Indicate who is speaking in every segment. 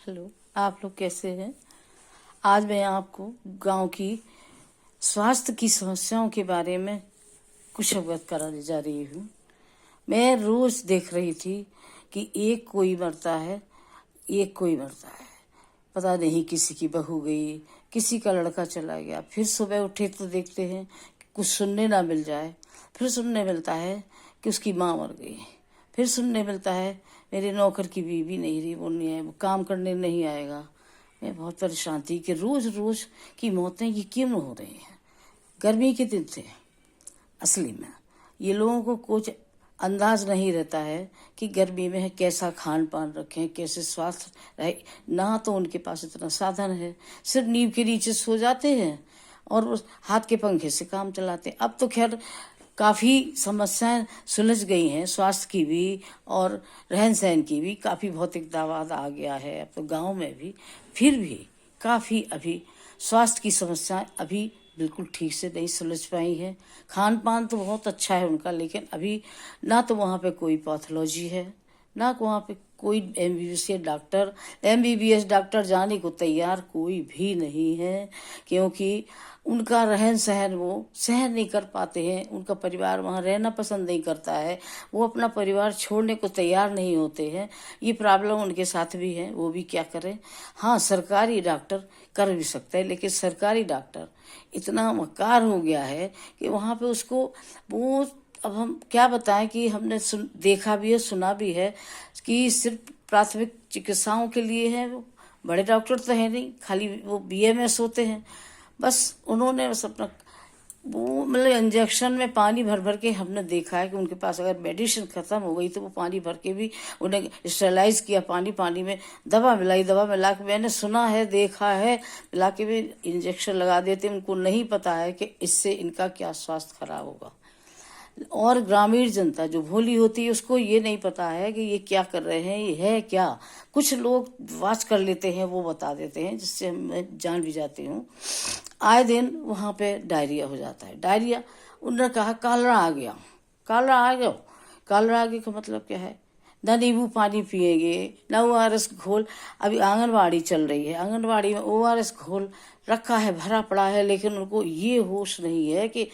Speaker 1: Hello. आप लोग कैसे हैं? आज मैं आपको गांव की स्वास्थ्य की समस्याओं के बारे में कुछ अवगत कराने जा रही हूँ। मैं रोज देख रही थी कि एक कोई मरता है, एक कोई मरता है। पता नहीं किसी की बहू गई, किसी का लड़का चला गया। फिर सुबह उठे तो देखते हैं कि कुछ सुनने ना मिल जाए। फिर सुनने मिलता है कि उसकी माँ मर गई। फिर सुनने मिलता है मेरे नौकर की बीवी नहीं रही, वो नहीं है, वो काम करने नहीं आएगा। मैं बहुत परेशान थी कि रोज रोज की मौतें ये क्यों हो रही हैं। गर्मी के दिन थे असली में। ये लोगों को कुछ अंदाज नहीं रहता है कि गर्मी में कैसा खान पान रखें, कैसे स्वास्थ्य रहे। ना तो उनके पास इतना साधन है, सिर्फ नींव के नीचे सो जाते हैं और उस हाथ के पंखे से काम चलाते हैं। अब तो खैर काफ़ी समस्याएं सुलझ गई हैं, स्वास्थ्य की भी और रहन सहन की भी। काफ़ी भौतिक दावाद आ गया है अब तो गांव में भी। फिर भी काफ़ी अभी स्वास्थ्य की समस्याएं अभी बिल्कुल ठीक से नहीं सुलझ पाई हैं। खान पान तो बहुत अच्छा है उनका, लेकिन अभी ना तो वहाँ पे कोई पैथोलॉजी है, ना वहाँ पे कोई एमबीबीएस डॉक्टर जाने को तैयार कोई भी नहीं है, क्योंकि उनका रहन सहन वो सहन नहीं कर पाते हैं। उनका परिवार वहाँ रहना पसंद नहीं करता है, वो अपना परिवार छोड़ने को तैयार नहीं होते हैं। ये प्रॉब्लम उनके साथ भी है, वो भी क्या करें। हाँ, सरकारी डॉक्टर कर भी सकता है, लेकिन सरकारी डॉक्टर इतना मक्कार हो गया है कि वहाँ पे उसको वो, अब हम क्या बताएं कि हमने देखा भी है, सुना भी है कि सिर्फ प्राथमिक चिकित्साओं के लिए है। वो बड़े डॉक्टर तो है नहीं, खाली वो बीएमएस होते हैं। बस उन्होंने बस अपना वो मतलब इंजेक्शन में पानी भर भर के हमने देखा है कि उनके पास अगर मेडिसिन खत्म हो गई तो वो पानी भर के भी उन्हें स्टेरलाइज किया। पानी में दवा मिला के मैंने सुना है, देखा है, मिला के भी इंजेक्शन लगा देते। उनको नहीं पता है कि इससे इनका क्या स्वास्थ्य खराब होगा। और ग्रामीण जनता जो भोली होती है उसको ये नहीं पता है कि ये क्या कर रहे हैं, ये है क्या। कुछ लोग वाच कर लेते हैं, वो बता देते हैं, जिससे मैं जान भी जाती हूँ। आए दिन वहाँ पे डायरिया हो जाता है। डायरिया, उन्होंने कहा कालरा आ गया। कालरा आ गया, कालरा आगे का मतलब क्या है? ना नींबू पानी पिएंगे, ना ओआरएस घोल। अभी आंगनबाड़ी चल रही है, आंगनबाड़ी में ओआरएस घोल रखा है, भरा पड़ा है, लेकिन उनको ये होश नहीं है कि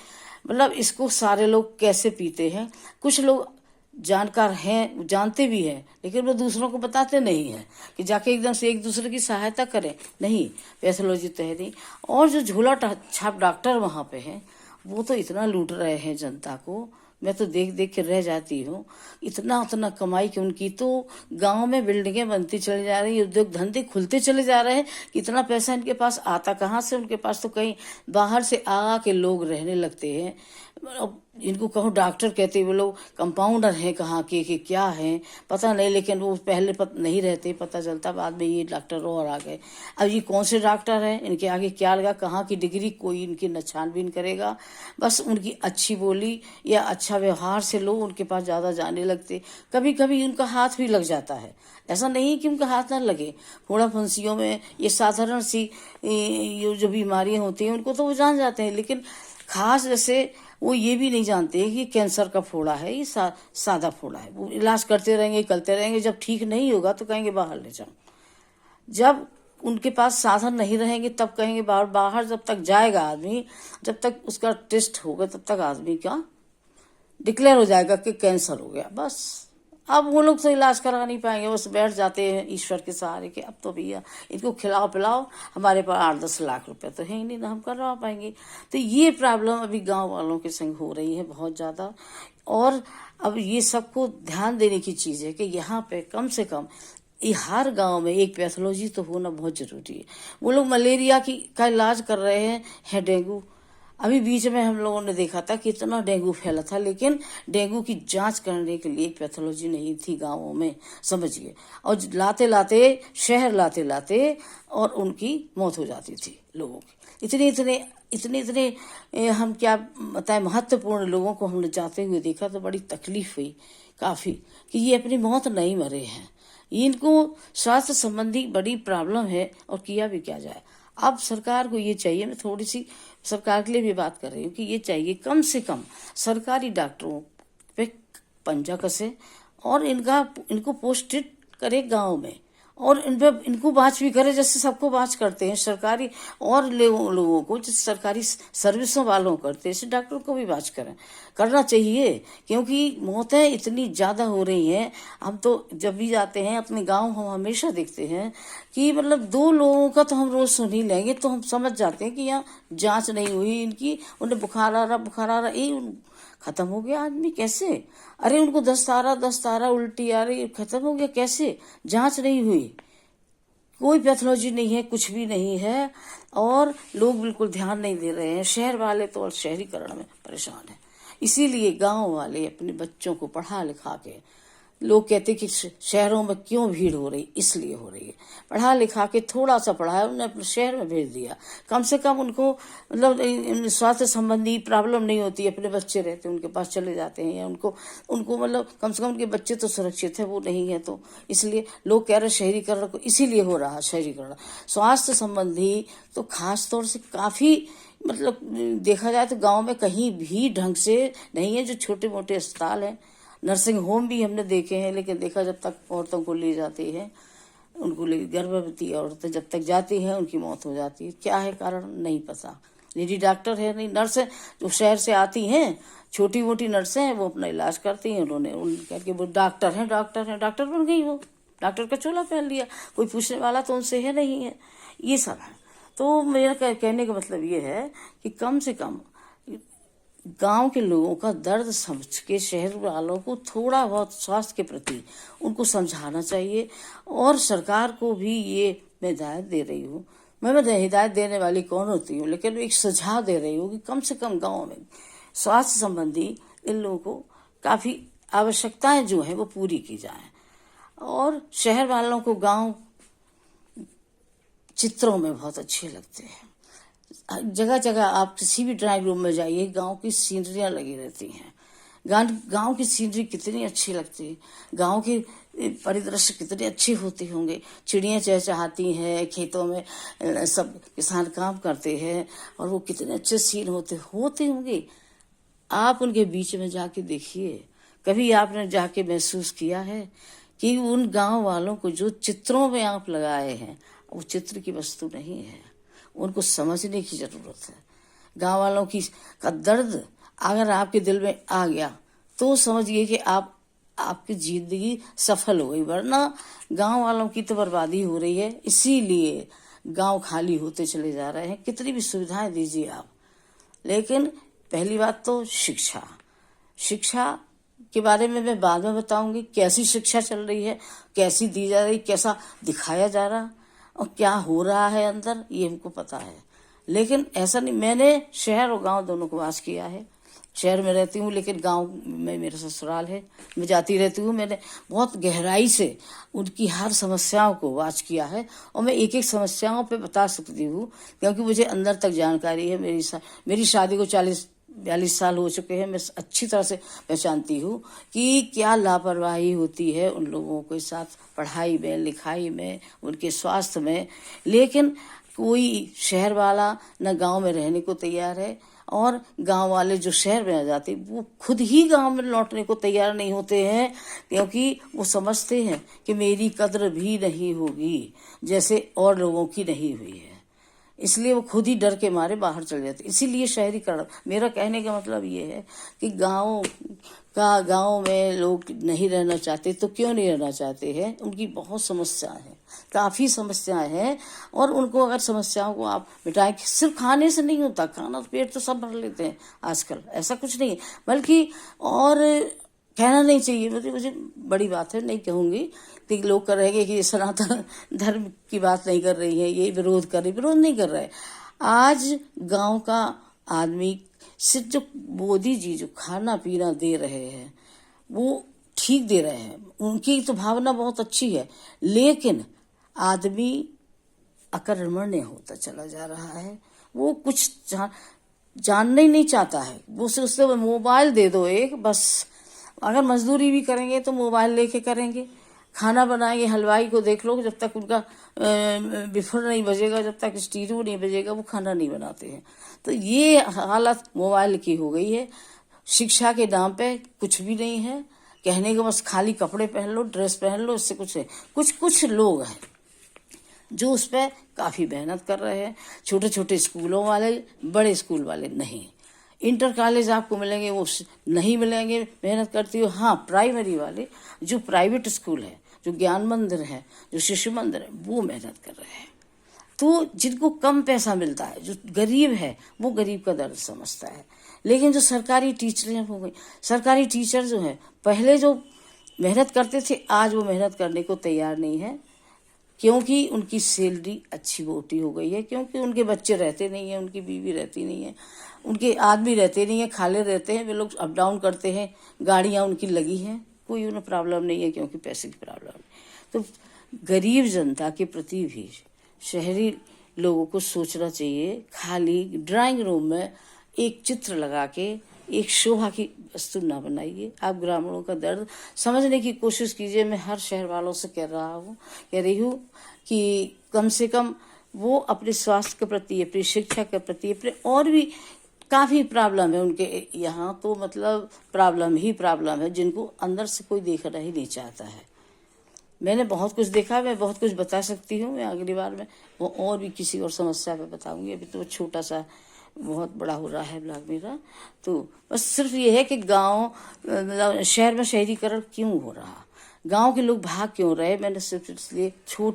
Speaker 1: मतलब इसको सारे लोग कैसे पीते हैं। कुछ लोग जानकार हैं, जानते भी हैं, लेकिन वो दूसरों को बताते नहीं हैं कि जाके एकदम से एक दूसरे की सहायता करें। नहीं, पैथोलॉजी तो है नहीं। और जो झोला छाप डॉक्टर वहाँ पे हैं, वो तो इतना लूट रहे हैं जनता को, मैं तो देख देख के रह जाती हूँ। इतना कमाई कि उनकी तो गांव में बिल्डिंगें बनती चली जा रही, उद्योग धंधे खुलते चले जा रहे हैं। इतना पैसा इनके पास आता कहाँ से? उनके पास तो कहीं बाहर से आ के लोग रहने लगते हैं। अब इनको कहो डॉक्टर कहते, वो लोग कंपाउंडर हैं कहाँ के कि क्या हैं पता नहीं, लेकिन वो पहले नहीं रहते, पता चलता बाद में ये डॉक्टर और आ गए। अब ये कौन से डॉक्टर हैं, इनके आगे क्या लगा, कहाँ की डिग्री, कोई इनकी न छानबीन करेगा। बस उनकी अच्छी बोली या अच्छा व्यवहार से लोग उनके पास ज़्यादा जाने लगते। कभी कभी उनका हाथ भी लग जाता है, ऐसा नहीं कि उनका हाथ ना लगे। फोड़ा फुंसियों में ये साधारण सी ये जो बीमारियां होती हैं उनको तो वो जान जाते हैं, लेकिन खास जैसे वो ये भी नहीं जानते कि कैंसर का फोड़ा है, ये सादा फोड़ा है। वो इलाज करते रहेंगे, जब ठीक नहीं होगा तो कहेंगे बाहर ले जाओ। जब उनके पास साधन नहीं रहेंगे तब कहेंगे बाहर। बाहर जब तक जाएगा आदमी, जब तक उसका टेस्ट होगा, तब तक आदमी का डिक्लेयर हो जाएगा कि कैंसर हो गया। बस अब वो लोग तो इलाज करा नहीं पाएंगे, बस बैठ जाते हैं ईश्वर के सहारे के अब तो भैया इनको खिलाओ पिलाओ, हमारे पास 8-10 लाख रुपए तो है ही नहीं ना हम करवा पाएंगे। तो ये प्रॉब्लम अभी गांव वालों के संग हो रही है बहुत ज़्यादा। और अब ये सबको ध्यान देने की चीज़ है कि यहाँ पे कम से कम हर गांव में एक पैथोलॉजी तो होना बहुत जरूरी है। वो लोग मलेरिया का इलाज कर रहे हैं डेंगू। अभी बीच में हम लोगों ने देखा था कि इतना डेंगू फैला था, लेकिन डेंगू की जांच करने के लिए पैथोलॉजी नहीं थी गांवों में, समझिए। और शहर लाते और उनकी मौत हो जाती थी लोगों की। इतने हम क्या बताएं, महत्वपूर्ण लोगों को हमने जाते हुए देखा तो बड़ी तकलीफ हुई काफ़ी कि ये अपनी मौत नहीं मरे हैं। इनको स्वास्थ्य संबंधी बड़ी प्रॉब्लम है और किया भी क्या जाए। अब सरकार को ये चाहिए, मैं थोड़ी सी सरकार के लिए भी बात कर रही हूँ, कि ये चाहिए कम से कम सरकारी डॉक्टरों पे पंजा कसे और इनको पोस्टेड करे गांव में। और इन पे इनको बाँच भी करे जैसे सबको बाँच करते हैं सरकारी और लोगों को, जैसे सरकारी सर्विसों वालों को करते हैं, जैसे डॉक्टर को भी बाँच करें, करना चाहिए। क्योंकि मौतें इतनी ज़्यादा हो रही हैं। हम तो जब भी जाते हैं अपने गांव, हम हमेशा देखते हैं कि मतलब 2 लोगों का तो हम रोज सुन ही लेंगे, तो हम समझ जाते हैं कि यहाँ जांच नहीं हुई इनकी, उन्हें बुखार आ रहा, खत्म हो गया आदमी कैसे? अरे उनको 10 तारा उल्टी आ रही, खत्म हो गया कैसे? जांच नहीं हुई, कोई पैथोलॉजी नहीं है, कुछ भी नहीं है, और लोग बिल्कुल ध्यान नहीं दे रहे हैं। शहर वाले तो और शहरीकरण में परेशान हैं। इसीलिए गांव वाले अपने बच्चों को पढ़ा लिखा के, लोग कहते कि शहरों में क्यों भीड़ हो रही, इसलिए हो रही है। पढ़ा लिखा के थोड़ा सा पढ़ा है उन्हें अपने शहर में भेज दिया, कम से कम उनको मतलब स्वास्थ्य संबंधी प्रॉब्लम नहीं होती, अपने बच्चे रहते हैं उनके पास चले जाते हैं, या उनको मतलब कम से कम उनके बच्चे तो सुरक्षित है, वो नहीं है तो इसलिए लोग कह रहे शहरीकरण को, इसीलिए हो रहा शहरीकरण। स्वास्थ्य संबंधी तो खास तौर से काफी मतलब देखा जाए तो गांव में कहीं भी ढंग से नहीं है। जो छोटे मोटे अस्पताल हैं, नर्सिंग होम भी हमने देखे हैं, लेकिन देखा जब तक औरतों को ले जाते हैं, उनको ले गर्भवती औरतें जब तक जाती हैं उनकी मौत हो जाती है। क्या है कारण नहीं पता। लेडी डॉक्टर है नहीं, नर्स है जो शहर से आती हैं, छोटी मोटी नर्सें हैं, वो अपना इलाज करती हैं। उन्होंने करके वो डॉक्टर हैं, डॉक्टर बन गई, वो डॉक्टर का चोला पहन लिया, कोई पूछने वाला तो उनसे है नहीं है। ये सब है। तो मेरा कहने का मतलब ये है कि कम से कम गांव के लोगों का दर्द समझ के शहर वालों को थोड़ा बहुत स्वास्थ्य के प्रति उनको समझाना चाहिए। और सरकार को भी ये मैं हिदायत दे रही हूँ, मैं हिदायत देने वाली कौन होती हूँ, लेकिन एक सुझाव दे रही हूँ कि कम से कम गाँव में स्वास्थ्य संबंधी इन लोगों को काफी आवश्यकताएं जो है वो पूरी की जाए। और शहर वालों को गांव चित्रों में बहुत अच्छे लगते हैं। जगह जगह आप किसी भी ड्राइंग रूम में जाइए, गांव की सीनरियां लगी रहती हैं। गांव की सीनरी कितनी अच्छी लगती है, गांव के परिदृश्य कितने अच्छे होते होंगे। चिड़ियां चहचहाती हैं, खेतों में सब किसान काम करते हैं, और वो कितने अच्छे सीन होते होंगे। आप उनके बीच में जाके देखिए, कभी आपने जाके महसूस किया है कि उन गांव वालों को जो चित्रों में आप लगाए हैं वो चित्र की वस्तु नहीं है, उनको समझने की जरूरत है। गांव वालों का दर्द अगर आपके दिल में आ गया तो समझिए कि आपकी जिंदगी सफल हो गई, वरना गांव वालों की तो बर्बादी हो रही है। इसीलिए गांव खाली होते चले जा रहे हैं। कितनी भी सुविधाएं दीजिए आप, लेकिन पहली बात तो शिक्षा के बारे में मैं बाद में बताऊंगी। कैसी शिक्षा चल रही है, कैसी दी जा रही, कैसा दिखाया जा रहा और क्या हो रहा है अंदर, ये हमको पता है। लेकिन ऐसा नहीं, मैंने शहर और गांव दोनों को वास किया है। शहर में रहती हूँ लेकिन गांव में मेरा ससुराल है, मैं जाती रहती हूँ। मैंने बहुत गहराई से उनकी हर समस्याओं को वाच किया है, और मैं एक एक समस्याओं पे बता सकती हूँ, क्योंकि मुझे अंदर तक जानकारी है। मेरी शादी को 40-42 साल हो चुके हैं। मैं अच्छी तरह से पहचानती हूँ कि क्या लापरवाही होती है उन लोगों के साथ, पढ़ाई में, लिखाई में, उनके स्वास्थ्य में। लेकिन कोई शहर वाला न गांव में रहने को तैयार है, और गांव वाले जो शहर में आ जाते वो खुद ही गांव में लौटने को तैयार नहीं होते हैं, क्योंकि वो समझते हैं कि मेरी कद्र भी नहीं होगी जैसे और लोगों की नहीं हुई है। इसलिए वो खुद ही डर के मारे बाहर चले जाते। इसीलिए शहरीकरण, मेरा कहने का मतलब ये है कि गांव में लोग नहीं रहना चाहते। तो क्यों नहीं रहना चाहते हैं? उनकी बहुत समस्याएं हैं, काफी समस्याएं हैं, और उनको अगर समस्याओं को आप मिटाएं, सिर्फ खाने से नहीं होता, खाना पेट तो सब भर लेते हैं आजकल, ऐसा कुछ नहीं है। बल्कि और कहना नहीं चाहिए, मुझे बड़ी बात है, नहीं कहूंगी कि लोग कर रहे कि सनातन धर्म की बात नहीं कर रही है, ये विरोध नहीं कर रहे। आज गांव का आदमी सिर्फ जो मोदी जी जो खाना पीना दे रहे हैं वो ठीक दे रहे हैं, उनकी तो भावना बहुत अच्छी है, लेकिन आदमी अकर्मण्य होता चला जा रहा है। वो कुछ जानना ही नहीं चाहता है। वो उससे मोबाइल दे दो एक, बस। अगर मजदूरी भी करेंगे तो मोबाइल लेके करेंगे। खाना बनाएंगे, हलवाई को देख लो, जब तक उनका बिफर नहीं बजेगा, जब तक स्टीरियो नहीं बजेगा, वो खाना नहीं बनाते हैं। तो ये हालत मोबाइल की हो गई है। शिक्षा के नाम पे कुछ भी नहीं है, कहने को बस खाली कपड़े पहन लो, ड्रेस पहन लो, इससे कुछ है। कुछ लोग हैं जो उस पर काफ़ी मेहनत कर रहे हैं, छोटे छोटे स्कूलों वाले, बड़े स्कूल वाले नहीं। इंटर कॉलेज आपको मिलेंगे, वो नहीं मिलेंगे मेहनत करती हो। हाँ, प्राइमरी वाले जो प्राइवेट स्कूल है, जो ज्ञान मंदिर है, जो शिशु मंदिर है, वो मेहनत कर रहे हैं। तो जिनको कम पैसा मिलता है, जो गरीब है, वो गरीब का दर्द समझता है। लेकिन जो सरकारी टीचरें हो गई, सरकारी टीचर जो है, पहले जो मेहनत करते थे, आज वो मेहनत करने को तैयार नहीं है, क्योंकि उनकी सैलरी अच्छी मोटी हो गई है, क्योंकि उनके बच्चे रहते नहीं हैं, उनकी बीवी रहती नहीं है, उनके आदमी रहते नहीं है, खाले रहते हैं, वे लोग अप डाउन करते हैं, गाड़ियाँ उनकी लगी हैं, कोई उन्हें प्रॉब्लम नहीं है, क्योंकि पैसे की प्रॉब्लम नहीं। तो गरीब जनता के प्रति भी शहरी लोगों को सोचना चाहिए। खाली ड्राइंग रूम में एक चित्र लगा के एक शोभा की वस्तु ना बनाइए। आप ग्रामीणों का दर्द समझने की कोशिश कीजिए। मैं हर शहर वालों से कह रही हूँ कि कम से कम वो अपने स्वास्थ्य के प्रति, अपनी शिक्षा के प्रति, अपने और भी काफ़ी प्रॉब्लम है उनके यहाँ, तो मतलब प्रॉब्लम ही प्रॉब्लम है, जिनको अंदर से कोई देखना ही नहीं चाहता है। मैंने बहुत कुछ देखा, मैं बहुत कुछ बता सकती हूँ। मैं अगली बार में वो और भी किसी और समस्या पे बताऊंगी। अभी तो छोटा सा बहुत बड़ा हो रहा है ब्लॉग मेरा। तो बस सिर्फ ये है कि गांव शहर में शहरीकरण क्यों हो रहा, गांव के लोग भाग क्यों रहे, मैंने सिर्फ इसलिए छोटी